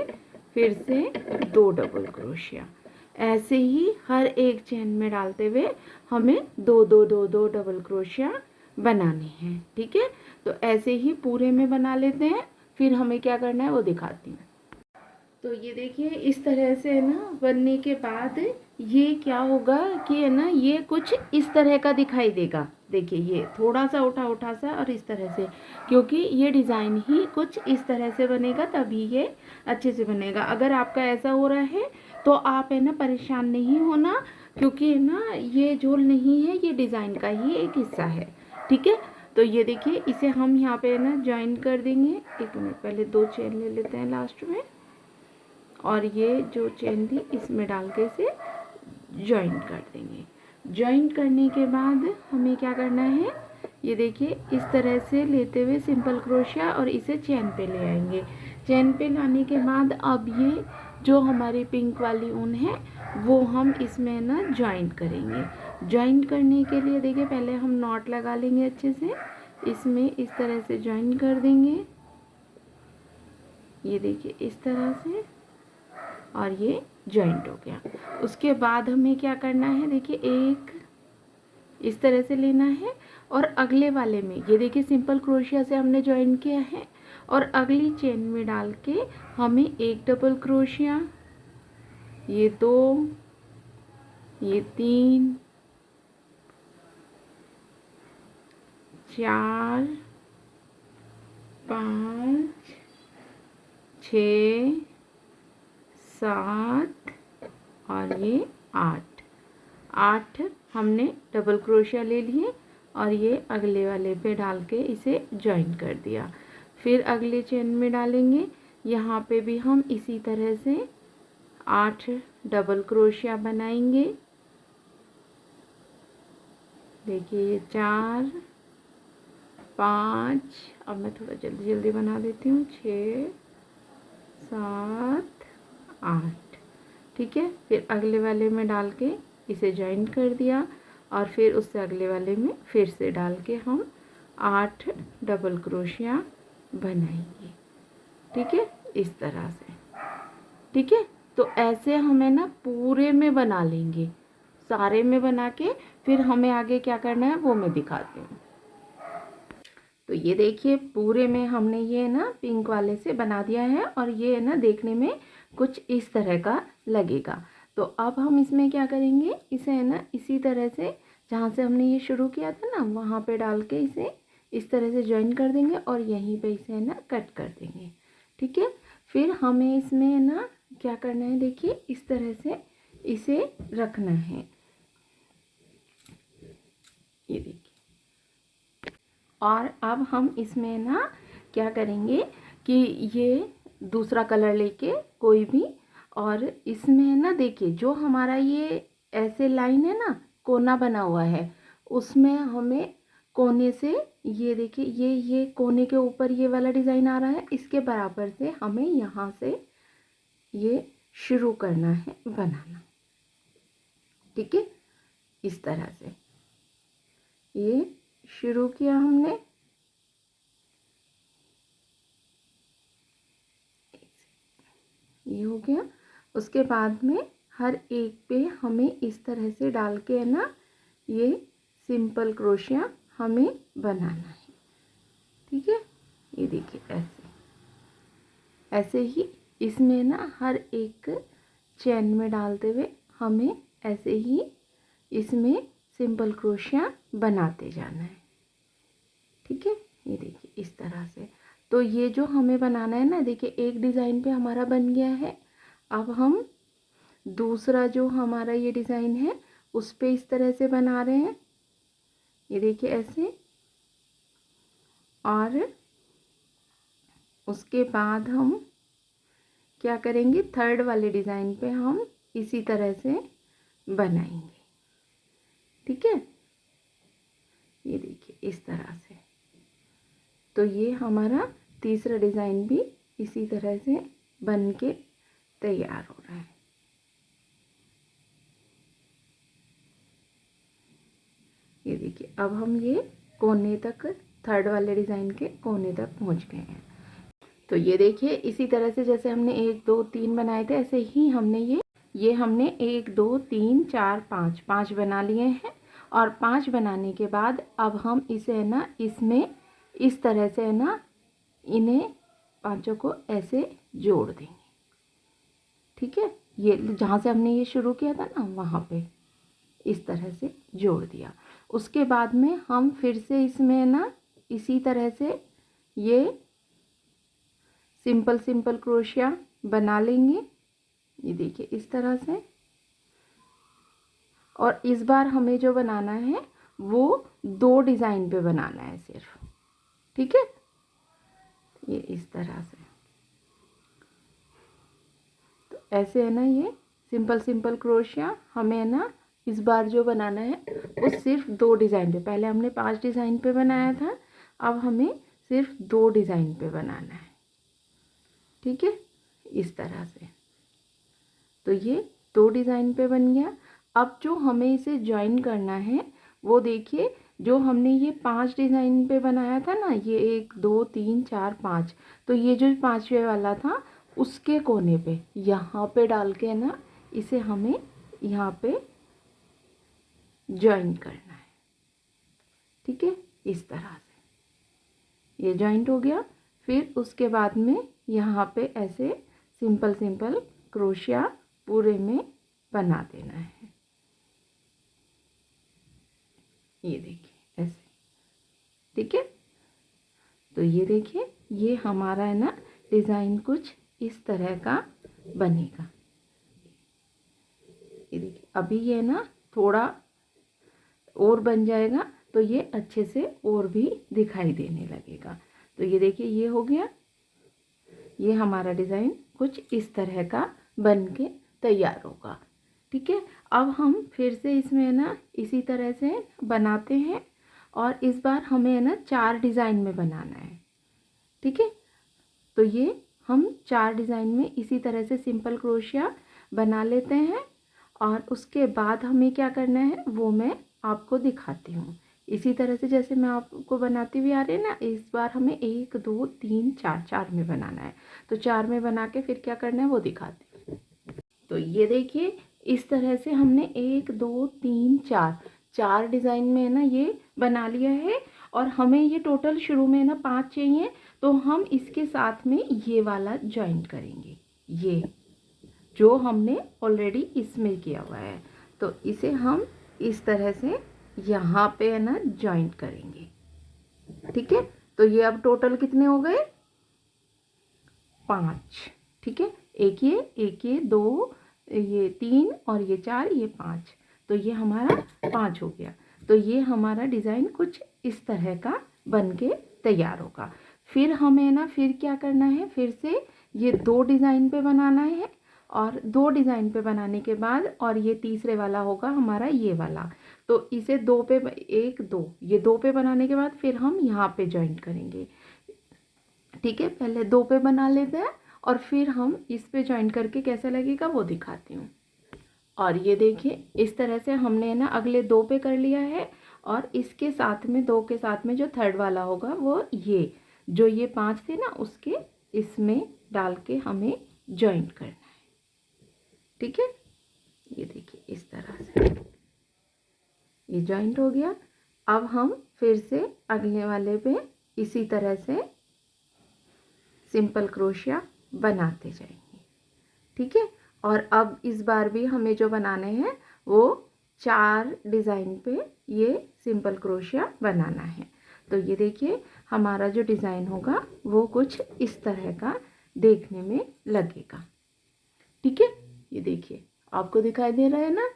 फिर से 2 डबल क्रोशिया, ऐसे ही हर एक चेन में डालते हुए हमें दो दो दो दो डबल क्रोशिया बनाने हैं। ठीक है, तो ऐसे ही पूरे में बना लेते हैं, फिर हमें क्या करना है वो दिखाती हूँ। तो ये देखिए इस तरह से है ना बनने के बाद ये क्या होगा कि है ना ये कुछ इस तरह का दिखाई देगा। देखिए ये थोड़ा सा उठा उठा सा और इस तरह से, क्योंकि ये डिज़ाइन ही कुछ इस तरह से बनेगा तभी ये अच्छे से बनेगा। अगर आपका ऐसा हो रहा है तो आप है ना परेशान नहीं होना, क्योंकि है ना ये झोल नहीं है, ये डिज़ाइन का ही एक हिस्सा है। ठीक है, तो ये देखिए इसे हम यहाँ पे है ना ज्वाइन कर देंगे। एक मिनट, पहले 2 चेन ले लेते हैं लास्ट में, और ये जो चेन थी इसमें डाल के इसे जॉइन कर देंगे। जॉइन करने के बाद हमें क्या करना है, ये देखिए इस तरह से लेते हुए सिंपल क्रोशिया और इसे चेन पे ले आएंगे। चेन पे लाने के बाद अब ये जो हमारी पिंक वाली ऊन है वो हम इसमें ना जॉइन करेंगे। जॉइन करने के लिए देखिए पहले हम नॉट लगा लेंगे अच्छे से, इसमें इस तरह से जॉइन कर देंगे। ये देखिए इस तरह से, और ये जॉइंट हो गया। उसके बाद हमें क्या करना है, देखिए एक इस तरह से लेना है और अगले वाले में ये देखिए सिंपल क्रोशिया से हमने ज्वाइन किया है, और अगली चेन में डाल के हमें एक डबल क्रोशिया, ये 2, ये 3, 4, 5, 6, 7 और ये 8 हमने डबल क्रोशिया ले लिए और ये अगले वाले पे डाल के इसे ज्वाइन कर दिया। फिर अगले चेन में डालेंगे, यहाँ पे भी हम इसी तरह से 8 डबल क्रोशिया बनाएंगे। देखिए ये 4, 5, अब मैं थोड़ा जल्दी जल्दी बना देती हूँ, 6, 7, 8। ठीक है, फिर अगले वाले में डाल के इसे ज्वाइन कर दिया, और फिर उससे अगले वाले में फिर से डाल के हम 8 डबल क्रोशिया बनाएंगे। ठीक है, इस तरह से। ठीक है, तो ऐसे हमें ना पूरे में बना लेंगे, सारे में बना के फिर हमें आगे क्या करना है वो मैं दिखाती हूँ। तो ये देखिए पूरे में हमने ये ना पिंक वाले से बना दिया है, और ये है ना देखने में कुछ इस तरह का लगेगा। तो अब हम इसमें क्या करेंगे, इसे है ना इसी तरह से जहाँ से हमने ये शुरू किया था ना वहाँ पे डाल के इसे इस तरह से ज्वाइन कर देंगे, और यहीं पे इसे है ना कट कर देंगे। ठीक है, फिर हमें इसमें है ना क्या करना है, देखिए इस तरह से इसे रखना है। ये देखिए, और अब हम इसमें ना क्या करेंगे कि ये दूसरा कलर लेके कोई भी, और इसमें ना देखिए जो हमारा ये ऐसे लाइन है ना कोना बना हुआ है, उसमें हमें कोने से ये देखिए ये कोने के ऊपर ये वाला डिज़ाइन आ रहा है, इसके बराबर से हमें यहाँ से ये शुरू करना है बनाना। ठीक है, इस तरह से ये शुरू किया हमने, ये हो गया। उसके बाद में हर एक पे हमें इस तरह से डाल के है ना ये सिंपल क्रोशिया हमें बनाना है। ठीक है, ये देखिए ऐसे ऐसे ही इसमें ना हर एक चेन में डालते हुए हमें ऐसे ही इसमें सिंपल क्रोशिया बनाते जाना है। ठीक है, ये देखिए इस तरह से। तो ये जो हमें बनाना है ना, देखिए एक डिज़ाइन पे हमारा बन गया है। अब हम दूसरा जो हमारा ये डिज़ाइन है उस पे इस तरह से बना रहे हैं, ये देखिए ऐसे। और उसके बाद हम क्या करेंगे, थर्ड वाले डिज़ाइन पे हम इसी तरह से बनाएंगे। ठीक है, ये देखिए इस तरह से। तो ये हमारा तीसरा डिज़ाइन भी इसी तरह से बन के तैयार हो रहा है। ये देखिए अब हम ये कोने तक, थर्ड वाले डिज़ाइन के कोने तक पहुंच गए हैं। तो ये देखिए इसी तरह से जैसे हमने 1 2 3 बनाए थे, ऐसे ही हमने ये ये हमने 1 2 3 4 5 5 बना लिए हैं। और 5 बनाने के बाद अब हम इसे है ना इसमें इस तरह से है ना इन्हें पांचों को ऐसे जोड़ देंगे। ठीक है, ये जहाँ से हमने ये शुरू किया था ना वहाँ पे इस तरह से जोड़ दिया। उसके बाद में हम फिर से इसमें ना इसी तरह से ये सिंपल सिंपल क्रोशिया बना लेंगे। ये देखिए इस तरह से। और इस बार हमें जो बनाना है वो 2 डिज़ाइन पे बनाना है सिर्फ। ठीक है, ये इस तरह से। तो ऐसे है ना ये सिंपल सिंपल क्रोशिया हमें है ना इस बार जो बनाना है वो सिर्फ 2 डिज़ाइन पे। पहले हमने 5 डिज़ाइन पे बनाया था, अब हमें सिर्फ 2 डिज़ाइन पे बनाना है। ठीक है, इस तरह से। तो ये 2 डिज़ाइन पे बन गया। अब जो हमें इसे ज्वाइन करना है वो देखिए, जो हमने ये 5 डिज़ाइन पे बनाया था ना, ये 1 2 3 4 5, तो ये जो 5वें वाला था उसके कोने पे यहाँ पे डाल के है ना इसे हमें यहाँ पे ज्वाइन करना है। ठीक है, इस तरह से ये जॉइंट हो गया। फिर उसके बाद में यहाँ पे ऐसे सिंपल सिंपल क्रोशिया पूरे में बना देना है। ये देखिए ऐसे। ठीक है, तो ये देखिए ये हमारा है ना डिज़ाइन कुछ इस तरह का बनेगा। ये देखिए अभी ये ना थोड़ा और बन जाएगा तो ये अच्छे से और भी दिखाई देने लगेगा। तो ये देखिए ये हो गया। ये हमारा डिज़ाइन कुछ इस तरह का बन के तैयार होगा। ठीक है, अब हम फिर से इसमें है ना इसी तरह से बनाते हैं और इस बार हमें है ना 4 डिज़ाइन में बनाना है। ठीक है, तो ये हम 4 डिज़ाइन में इसी तरह से सिंपल क्रोशिया बना लेते हैं और उसके बाद हमें क्या करना है वो मैं आपको दिखाती हूँ। इसी तरह से जैसे मैं आपको बनाती हुई आ रही है ना, इस बार हमें 1 2 3 4 4 में बनाना है। तो 4 में बना के फिर क्या करना है वो दिखाती हूँ। तो ये देखिए इस तरह से हमने 1 2 3 4 4 डिज़ाइन में है ना ये बना लिया है। और हमें ये टोटल शुरू में ना 5 चाहिए, तो हम इसके साथ में ये वाला ज्वाइंट करेंगे, ये जो हमने ऑलरेडी इसमें किया हुआ है। तो इसे हम इस तरह से यहाँ पे है ना ज्वाइंट करेंगे। ठीक है, तो ये अब टोटल कितने हो गए 5। ठीक है, एक ये 2 ये 3 और ये 4 ये 5, तो ये हमारा 5 हो गया। तो ये हमारा डिज़ाइन कुछ इस तरह का बन के तैयार होगा। फिर हमें ना फिर क्या करना है, फिर से ये 2 डिज़ाइन पे बनाना है और 2 डिज़ाइन पे बनाने के बाद और ये तीसरे वाला होगा हमारा ये वाला। तो इसे 2 पे 1 2 ये 2 पे बनाने के बाद फिर हम यहाँ पे ज्वाइंट करेंगे। ठीक है, पहले 2 पे बना लेते हैं और फिर हम इस पे ज्वाइंट करके कैसा लगेगा वो दिखाती हूँ। और ये देखिए इस तरह से हमने ना अगले 2 पे कर लिया है और इसके साथ में 2 के साथ में जो थर्ड वाला होगा वो ये जो ये 5 थे ना उसके इसमें डाल के हमें ज्वाइंट करना है। ठीक है, ये देखिए इस तरह से ये ज्वाइंट हो गया। अब हम फिर से अगले वाले पे इसी तरह से सिंपल क्रोशिया बनाते जाएंगे। ठीक है, और अब इस बार भी हमें जो बनाने हैं वो 4 डिज़ाइन पे ये सिंपल क्रोशिया बनाना है। तो ये देखिए हमारा जो डिज़ाइन होगा वो कुछ इस तरह का देखने में लगेगा। ठीक है, ये देखिए आपको दिखाई दे रहा है ना,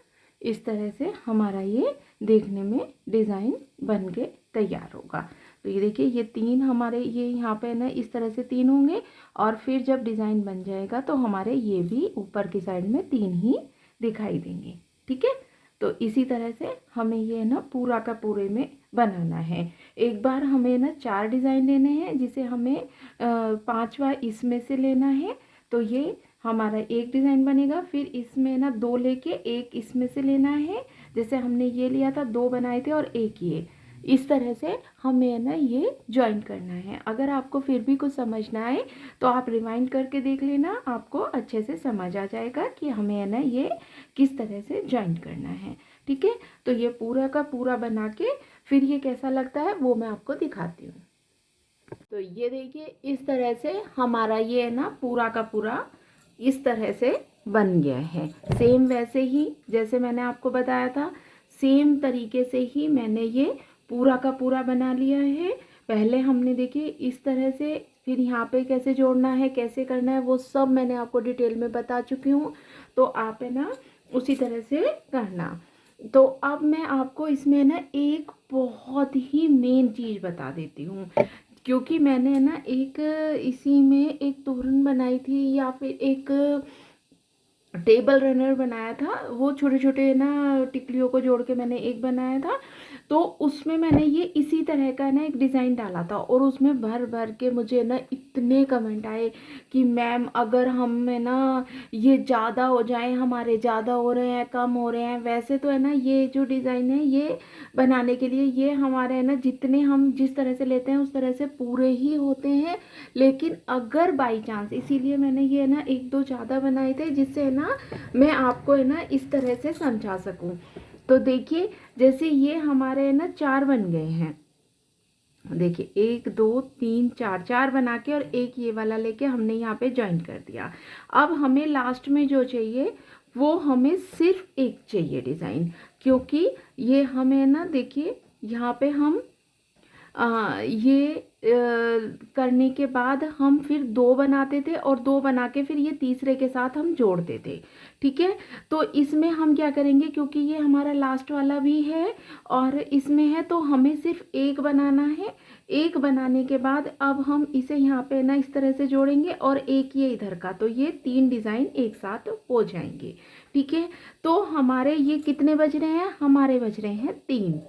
इस तरह से हमारा ये देखने में डिज़ाइन बन के तैयार होगा। तो ये देखिए ये 3 हमारे ये यहाँ पे ना इस तरह से 3 होंगे और फिर जब डिज़ाइन बन जाएगा तो हमारे ये भी ऊपर की साइड में 3 ही दिखाई देंगे। ठीक है, तो इसी तरह से हमें ये ना पूरा का पूरे में बनाना है। एक बार हमें ना 4 डिज़ाइन लेने हैं जिसे हमें 5वां इसमें से लेना है। तो ये हमारा एक डिज़ाइन बनेगा, फिर इसमें ना 2 लेके एक इसमें से लेना है। जैसे हमने ये लिया था 2 बनाए थे और एक ये, इस तरह से हमें है ना ये ज्वाइन करना है। अगर आपको फिर भी कुछ समझना आए तो आप रिवाइंड करके देख लेना, आपको अच्छे से समझ आ जाएगा कि हमें है ना ये किस तरह से ज्वाइन करना है। ठीक है, तो ये पूरा का पूरा बना के फिर ये कैसा लगता है वो मैं आपको दिखाती हूँ। तो ये देखिए इस तरह से हमारा ये है ना पूरा का पूरा इस तरह से बन गया है। सेम वैसे ही जैसे मैंने आपको बताया था, सेम तरीके से ही मैंने ये पूरा का पूरा बना लिया है। पहले हमने देखिए इस तरह से, फिर यहाँ पे कैसे जोड़ना है, कैसे करना है, वो सब मैंने आपको डिटेल में बता चुकी हूँ। तो आप है ना उसी तरह से करना। तो अब मैं आपको इसमें ना एक बहुत ही मेन चीज़ बता देती हूँ, क्योंकि मैंने ना एक इसी में एक तोरण बनाई थी या फिर एक टेबल रनर बनाया था, वो छोटे छोटे ना टिकलियों को जोड़ के मैंने एक बनाया था। तो उसमें मैंने ये इसी तरह का ना एक डिज़ाइन डाला था और उसमें भर भर के मुझे ना इतने कमेंट आए कि मैम अगर हम है ना ये ज़्यादा हो जाए, हमारे ज़्यादा हो रहे हैं, कम हो रहे हैं। वैसे तो है ना ये जो डिज़ाइन है ये बनाने के लिए ये हमारे है ना जितने हम जिस तरह से लेते हैं उस तरह से पूरे ही होते हैं। लेकिन अगर बाई चांस, इसीलिए मैंने ये ना एक दो ज़्यादा बनाए थे जिससे है ना मैं आपको है ना इस तरह से समझा सकूं। तो देखिए जैसे ये हमारे है ना चार बन गए हैं, देखिए एक दो तीन चार, चार बना के और एक ये वाला लेके हमने यहाँ पे ज्वाइन कर दिया। अब हमें लास्ट में जो चाहिए वो हमें सिर्फ एक चाहिए डिज़ाइन, क्योंकि ये हमें ना देखिए यहाँ पे हम ये करने के बाद हम फिर दो बनाते थे और दो बना के फिर ये तीसरे के साथ हम जोड़ते थे। ठीक है, तो इसमें हम क्या करेंगे, क्योंकि ये हमारा लास्ट वाला भी है और इसमें है तो हमें सिर्फ एक बनाना है। एक बनाने के बाद अब हम इसे यहाँ पे ना इस तरह से जोड़ेंगे और एक ये इधर का, तो ये तीन डिज़ाइन एक साथ हो जाएंगे। ठीक है, तो हमारे ये कितने बज रहे हैं, हमारे बज रहे हैं तीन।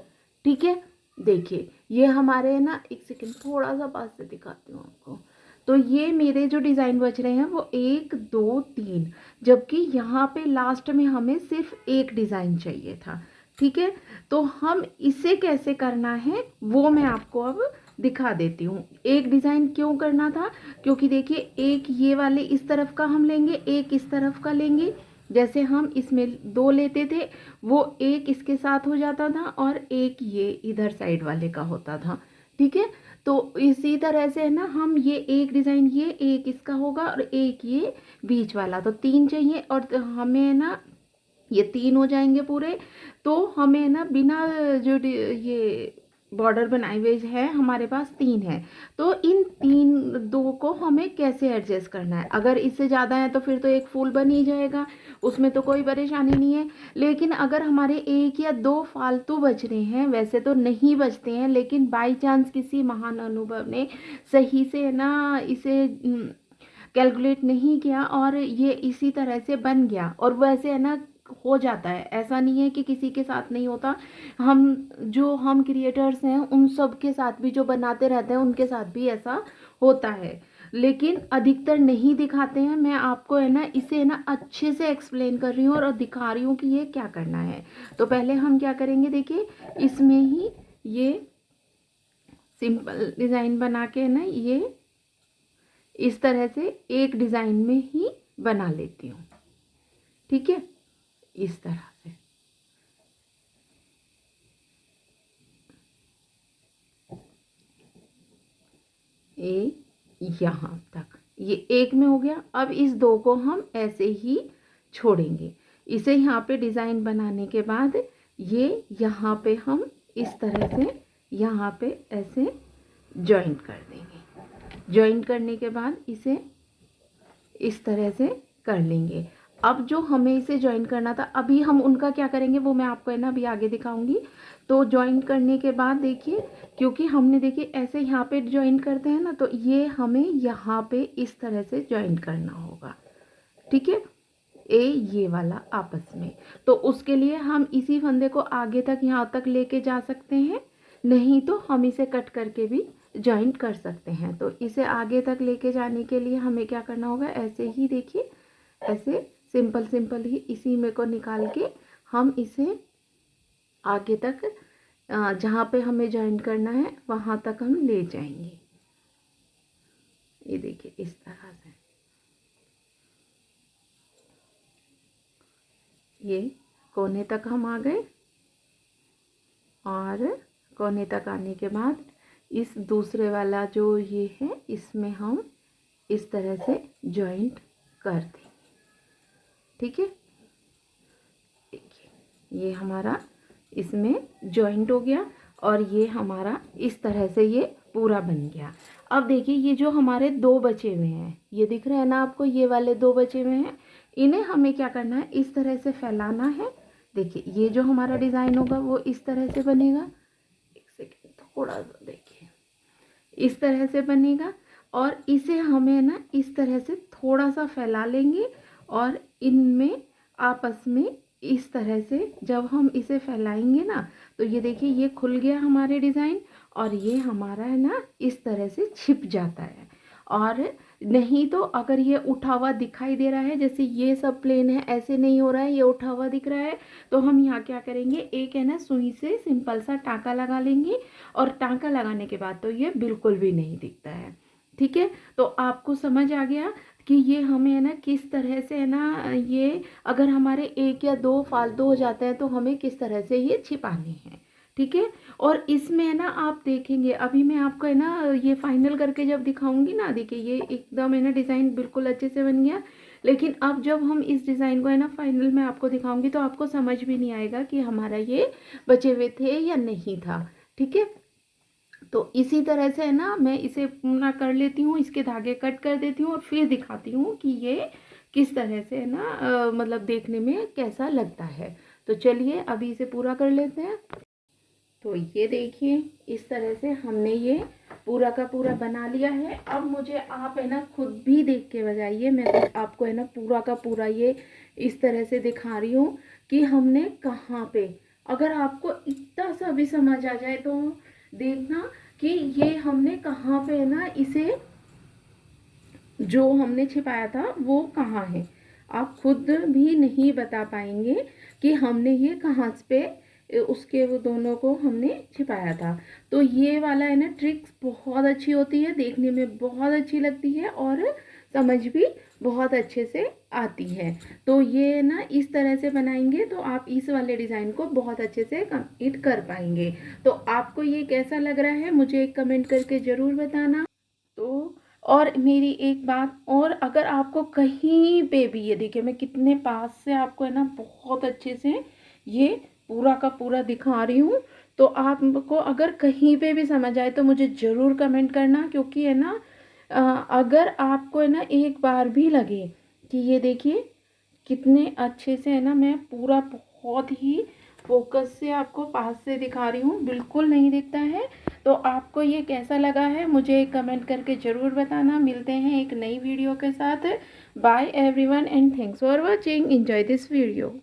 ठीक है, देखिए ये हमारे है ना, एक सेकेंड थोड़ा सा पास से दिखाती हूँ आपको। तो ये मेरे जो डिज़ाइन बच रहे हैं वो एक दो तीन, जबकि यहाँ पे लास्ट में हमें सिर्फ एक डिज़ाइन चाहिए था। ठीक है, तो हम इसे कैसे करना है वो मैं आपको अब दिखा देती हूँ। एक डिज़ाइन क्यों करना था, क्योंकि देखिए एक ये वाले इस तरफ का हम लेंगे, एक इस तरफ का लेंगे। जैसे हम इसमें दो लेते थे वो एक इसके साथ हो जाता था और एक ये इधर साइड वाले का होता था। ठीक है, तो इसी तरह से है ना हम ये एक डिज़ाइन, ये एक इसका होगा और एक ये बीच वाला, तो तीन चाहिए और हमें है ना ये तीन हो जाएंगे पूरे। तो हमें ना बिना जो ये बॉर्डर बनाए हुए है हमारे पास तीन है। तो इन तीन दो को हमें कैसे एडजस्ट करना है, अगर इससे ज़्यादा है तो फिर तो एक फूल बन ही जाएगा, उसमें तो कोई परेशानी नहीं है। लेकिन अगर हमारे एक या दो फालतू बच रहे हैं, वैसे तो नहीं बचते हैं लेकिन बाई चांस किसी महान अनुभव ने सही से ना इसे कैलकुलेट नहीं किया और ये इसी तरह से बन गया, और वैसे है ना हो जाता है, ऐसा नहीं है कि किसी के साथ नहीं होता। हम क्रिएटर्स हैं उन सब के साथ भी, जो बनाते रहते हैं उनके साथ भी ऐसा होता है, लेकिन अधिकतर नहीं दिखाते हैं। मैं आपको है ना इसे है ना अच्छे से एक्सप्लेन कर रही हूँ और दिखा रही हूँ कि ये क्या करना है। तो पहले हम क्या करेंगे, देखिए इसमें ही ये सिंपल डिज़ाइन बना के ना ये इस तरह से एक डिज़ाइन में ही बना लेती हूँ। ठीक है, इस तरह से यहाँ तक ये एक में हो गया। अब इस दो को हम ऐसे ही छोड़ेंगे। इसे यहाँ पे डिज़ाइन बनाने के बाद ये यहाँ पे हम इस तरह से यहाँ पे ऐसे जॉइन कर देंगे। जॉइन करने के बाद इसे इस तरह से कर लेंगे। अब जो हमें इसे ज्वाइन करना था, अभी हम उनका क्या करेंगे वो मैं आपको है ना अभी आगे दिखाऊंगी। तो ज्वाइन करने के बाद देखिए, क्योंकि हमने देखिए ऐसे यहाँ पे ज्वाइन करते हैं ना, तो ये हमें यहाँ पे इस तरह से ज्वाइन करना होगा। ठीक है, ये वाला आपस में। तो उसके लिए हम इसी फंदे को आगे तक यहाँ तक लेके जा सकते हैं, नहीं तो हम इसे कट करके भी ज्वाइन कर सकते हैं। तो इसे आगे तक लेके जाने के लिए हमें क्या करना होगा, ऐसे ही देखिए ऐसे सिंपल सिंपल ही इसी में को निकाल के हम इसे आगे तक जहाँ पे हमें जॉइंट करना है वहाँ तक हम ले जाएंगे। ये देखिए इस तरह से ये कोने तक हम आ गए, और कोने तक आने के बाद इस दूसरे वाला जो ये है इसमें हम इस तरह से जॉइंट कर देंगे। ठीक है, देखिए ये हमारा इसमें जॉइंट हो गया, और ये हमारा इस तरह से ये पूरा बन गया। अब देखिए ये जो हमारे दो बचे हुए हैं, ये दिख रहे हैं ना आपको, ये वाले दो बचे हुए हैं, इन्हें हमें क्या करना है, इस तरह से फैलाना है। देखिए ये जो हमारा डिज़ाइन होगा वो इस तरह से बनेगा। एक सेकेंड, थोड़ा सा देखिए, इस तरह से बनेगा, और इसे हमें ना इस तरह से थोड़ा सा फैला लेंगे, और इनमें आपस में इस तरह से जब हम इसे फैलाएंगे ना, तो ये देखिए ये खुल गया हमारे डिज़ाइन, और ये हमारा है ना इस तरह से छिप जाता है। और नहीं तो अगर ये उठा हुआ दिखाई दे रहा है, जैसे ये सब प्लेन है, ऐसे नहीं हो रहा है, ये उठा हुआ दिख रहा है, तो हम यहाँ क्या करेंगे, एक है ना सुई से सिंपल सा टाँका लगा लेंगे, और टाँका लगाने के बाद तो ये बिल्कुल भी नहीं दिखता है। ठीक है, तो आपको समझ आ गया कि ये हमें है ना किस तरह से है ना, ये अगर हमारे एक या दो फालतू हो जाते हैं तो हमें किस तरह से ये छिपाने हैं। ठीक है, और इसमें है ना आप देखेंगे, अभी मैं आपको है ना ये फाइनल करके जब दिखाऊंगी ना, देखिए ये एकदम है ना डिज़ाइन बिल्कुल अच्छे से बन गया। लेकिन अब जब हम इस डिज़ाइन को है ना फाइनल में आपको दिखाऊंगी तो आपको समझ भी नहीं आएगा कि हमारा ये बचे हुए थे या नहीं था। ठीक है, तो इसी तरह से है ना मैं इसे पूरा कर लेती हूँ, इसके धागे कट कर देती हूँ, और फिर दिखाती हूँ कि ये किस तरह से है ना मतलब देखने में कैसा लगता है। तो चलिए अभी इसे पूरा कर लेते हैं। तो ये देखिए इस तरह से हमने ये पूरा का पूरा बना लिया है। अब मुझे आप है ना खुद भी देख के बताइए, मैं तो आपको है ना पूरा का पूरा ये इस तरह से दिखा रही हूँ कि हमने कहाँ पे, अगर आपको इतना सा भी समझ आ जाए तो देखना कि ये हमने कहाँ पे है ना इसे जो हमने छिपाया था वो कहाँ है। आप खुद भी नहीं बता पाएंगे कि हमने ये कहाँ पे उसके वो दोनों को हमने छिपाया था। तो ये वाला है ना ट्रिक्स बहुत अच्छी होती है, देखने में बहुत अच्छी लगती है, और समझ भी बहुत अच्छे से आती है। तो ये ना इस तरह से बनाएंगे तो आप इस वाले डिज़ाइन को बहुत अच्छे से कंप्लीट कर पाएंगे। तो आपको ये कैसा लग रहा है मुझे एक कमेंट करके ज़रूर बताना। तो और मेरी एक बात और, अगर आपको कहीं पे भी, ये देखिए मैं कितने पास से आपको है ना बहुत अच्छे से ये पूरा का पूरा दिखा रही हूँ, तो आपको अगर कहीं पे भी समझ आए तो मुझे ज़रूर कमेंट करना, क्योंकि है ना अगर आपको है ना एक बार भी लगे कि ये देखिए कितने अच्छे से है ना मैं पूरा बहुत ही फोकस से आपको पास से दिखा रही हूँ, बिल्कुल नहीं दिखता है। तो आपको ये कैसा लगा है मुझे कमेंट करके ज़रूर बताना। मिलते हैं एक नई वीडियो के साथ। Bye everyone and thanks for watching, enjoy this video.